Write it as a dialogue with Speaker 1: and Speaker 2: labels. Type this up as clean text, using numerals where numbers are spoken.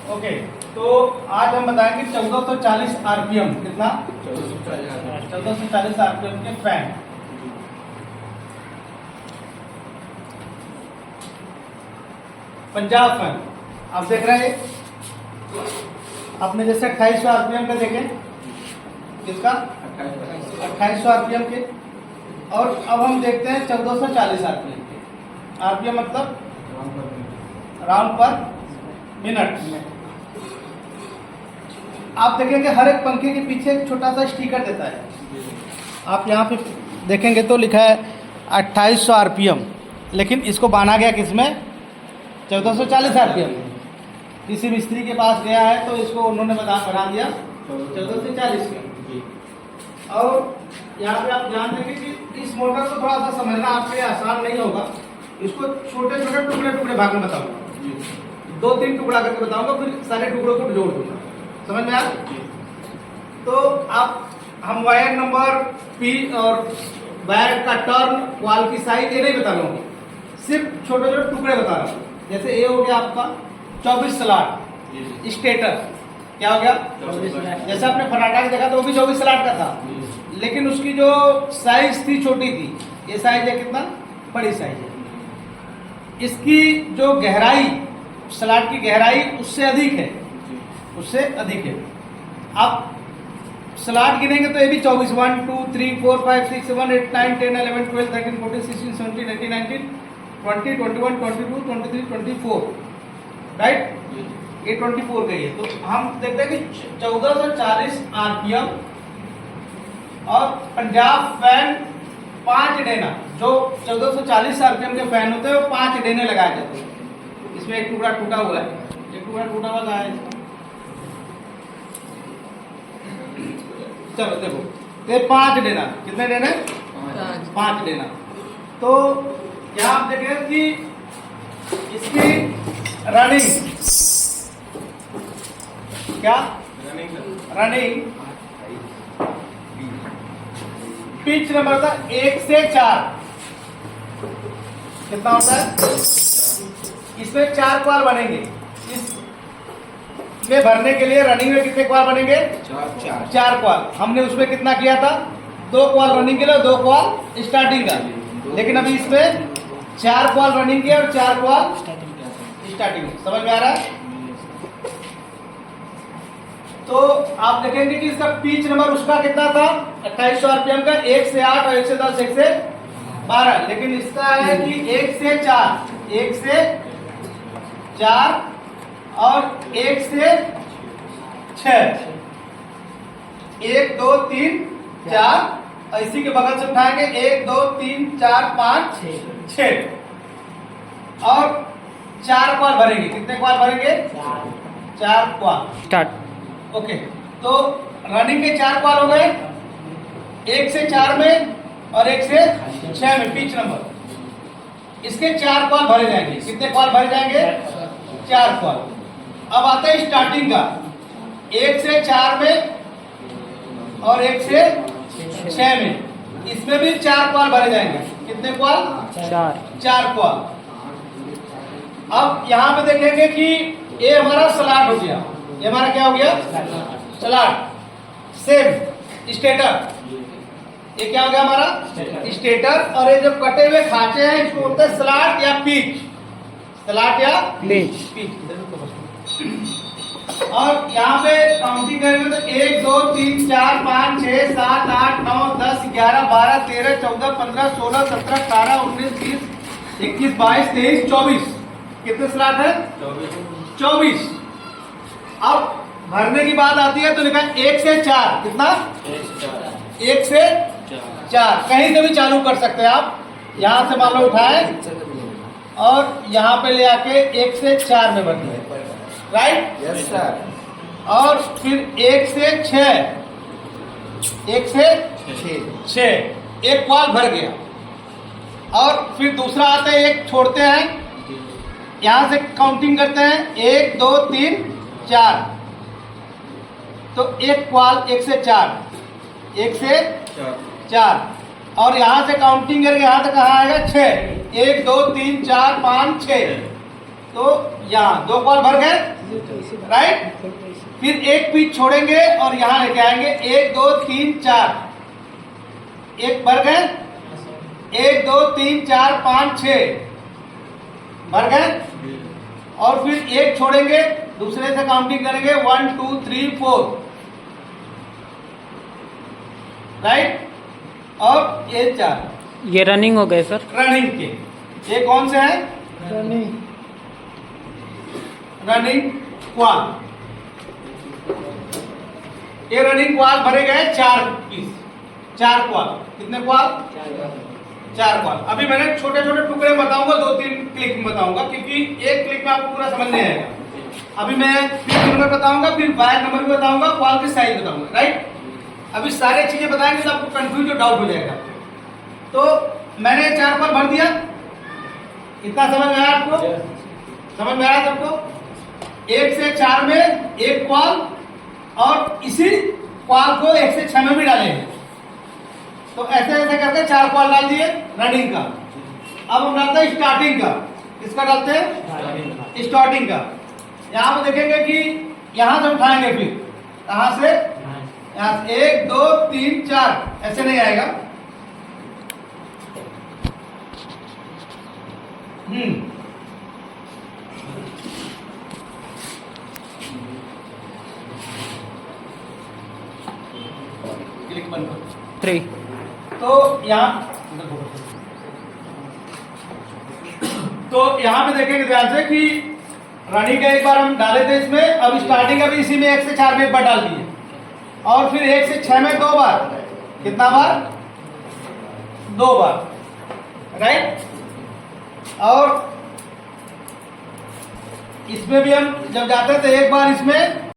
Speaker 1: Okay, तो आज हम बताएंगे 1440 आरपीएम। कितना? 1440 आरपीएम के फैन। पंजाब फैन आप देख रहे हैं। आपने जैसे 2800 आरपीएम का देखे, किसका? 2800 आरपीएम के। और अब हम देखते हैं 1440 आरपीएम के। आरपीएम मतलब राउंड पर मिनट। आप देखेंगे हर एक पंखे के पीछे एक छोटा सा स्टिकर देता है। आप यहाँ पे देखेंगे तो लिखा है 2800 आरपीएम, लेकिन इसको बांधा गया किसमें? 1440 आरपीएम। किसी मिस्त्री के पास गया है तो इसको उन्होंने बना दिया 1440 का। और यहाँ पे आप ध्यान देंगे कि इस मोटर को थोड़ा सा समझना आपके लिए आसान नहीं होगा। इसको छोटे छोटे टुकड़े भाग में बताऊंगा, 2-3 टुकड़ा करके बताऊंगा, फिर सारे टुकड़ों को जोड़ दूंगा। समझ में आया? तो हम वायर नंबर, पी और वायर का टर्न, वाल की साइज ये नहीं बता रहा हूँ, सिर्फ छोटे छोटे टुकड़े बता रहा हूँ। जैसे ये हो गया आपका 24 स्लॉट स्टेटर। क्या हो गया? जैसे आपने फराटा का देखा तो वो भी 24 स्लॉट का था, लेकिन उसकी जो साइज थी छोटी थी। ये साइज है कितना? बड़ी साइज है। इसकी जो गहराई, स्लॉट की गहराई उससे अधिक है, उससे अधिक है। आप स्लॉट गिनेंगे तो ये भी 24, 1 2 3 4 5 6 7 8 9 10 11 12 13 14 16 17 18 19 20 21 22 23 24, राइट? ये 24 का ही है। तो हम देखते हैं कि 1440 आरपीएम और पंजाब फैन 5 डेना। जो 1440 आरपीएम के फैन होते हैं वो 5 डेने लगाए जाते हैं। इसमें एक टुकड़ा टूटा हुआ है, एक टुकड़ा टूटा हुआ है। चलो देखो, ये 5 डेना। कितने डेने? 5 डेना। तो क्या आप देखें कि इसकी रनिंग, क्या रनिंग पिच नंबर था 1 से 4। कितना होता है? इसमें 4 क्वाल बनेंगे। इसमें भरने के लिए रनिंग में कितने क्वाल बनेंगे? 4 क्वाल। हमने उसमें कितना किया था? 2 क्वाल रनिंग के लिए, 2 क्वाल स्टार्टिंग का। लेकिन अभी इसमें 4 क्वाल रनिंग के और 4 क्वाल स्टार्टिंग। समझ में आ रहा है? तो आप देखेंगे कि इसका पिच नंबर उसका कितना था? 2800 आरपीएम का, 1 से 8 और 1 से 10, 1 से 12। लेकिन इसका है कि 1 से 4, 1 से 4 और 1 से 6। 1 2 3 4 और इसी के बगल से उठाएंगे 1 2 3 4 5 6 और 4 क्वाल भरेंगे। कितने क्वाल भरेंगे? 4 क्वाल।
Speaker 2: स्टार्ट।
Speaker 1: ओके, तो रनिंग के 4 क्वाल हो गए, 1 से 4 में और 1 से 6 में पिच नंबर। इसके 4 क्वाल भरे जाएंगे। कितने क्वाल भरे जाएंगे? 4 क्वाल। अब आता है स्टार्टिंग का, 1 से 4 में और 1 से 6 में। इसमें भी 4 क्वाल भरे जाएंगे। कितने क्वाल? 4 क्वाल। अब यहाँ पे देखेंगे कि ये हमारा स्लॉट हो गया। ये हमारा क्या हो गया? स्लॉट। Same stator. ये क्या हो गया हमारा? स्टेटर। और ये जो कटे हुए खांचे हैं इसको बोलते हैं स्लॉट या पिच। स्लॉट या पिच। और यहाँ पे काउंटिंग करेंगे तो 1 2 3 4 5 6 7 8 9 10 11 12 13 14 15 16 17 18 19 20 21 22 23 24। कितने स्लॉट है? 24। अब भरने की बात आती है तो लिखा है 1 से 4। कितना? 1 से 4। कहीं से भी चालू कर सकते हैं आप। यहां से मान लो उठाए और यहाँ पे ले आके 1 से 4 में भर दिए, राइट?
Speaker 3: Yes sir.
Speaker 1: और फिर 1 से 6, 1 से 6 एक क्वाल भर गया। और फिर दूसरा आता है, एक छोड़ते हैं, यहां से काउंटिंग करते हैं 1 2 3 4। तो एक क्वाल 1 से 4, 1 से 4 और यहां से काउंटिंग करके यहां तक कहाँ आएगा? 6। 1 2 3 4 5 6। तो यहाँ 2 क्वाल भर गए। राइट। फिर एक पीस छोड़ेंगे और यहाँ लेके आएंगे, 1 2 3 4, एक भर गए, 1 2 3 4 5 6 भर गए। और फिर एक छोड़ेंगे, दूसरे से काउंटिंग करेंगे 1 2 3 4, राइट। और ये 4
Speaker 2: ये रनिंग हो गए सर।
Speaker 1: रनिंग के। ये कौन से हैं? रनिंग क्वाल। ये रनिंग क्वाल भरे गए 4 पीस, 4 क्वाल। कितने क्वाल? 4 क्वाल। अभी मैंने छोटे छोटे टुकड़े बताऊंगा, 2-3 क्लिक में बताऊंगा, क्योंकि एक क्लिक में आपको पूरा समझ नहीं आएगा। अभी मैं पीस नंबर बताऊंगा, फिर वायर नंबर भी बताऊंगा, क्वाल की साइज बताऊंगा, राइट। अभी सारे चीजें बताएंगे तो आपको कंफ्यूज और डाउट हो जाएगा। तो मैंने 4 क्वाल भर दिया, इतना समझ में आया आपको? समझ में आया सबको? 1 से 4 में एक क्वाल, और इसी क्वाल को 1 से 6 में भी डालेंगे। तो ऐसे ऐसे करके 4 क्वाल डाल दिए रनिंग का। अब हम डालते हैं स्टार्टिंग का। इसका डालते हैं स्टार्टिंग का। यहाँ पे देखेंगे कि यहाँ से उठाएंगे, फिर कहाँ से? यहाँ से 1 2 3 4, ऐसे नहीं आएगा। क्लिक बंद करो।
Speaker 2: 3
Speaker 1: तो यहाँ पे देखेंगे ध्यान से कि रनिंग का एक बार हम डाले थे इसमें, अब स्टार्टिंग का भी इसी में 1 से 4 में एक बार डाल दिए, और फिर 1 से 6 में 2 बार। कितना बार? 2 बार, राइट। और इसमें भी हम जब जाते थे एक बार इसमें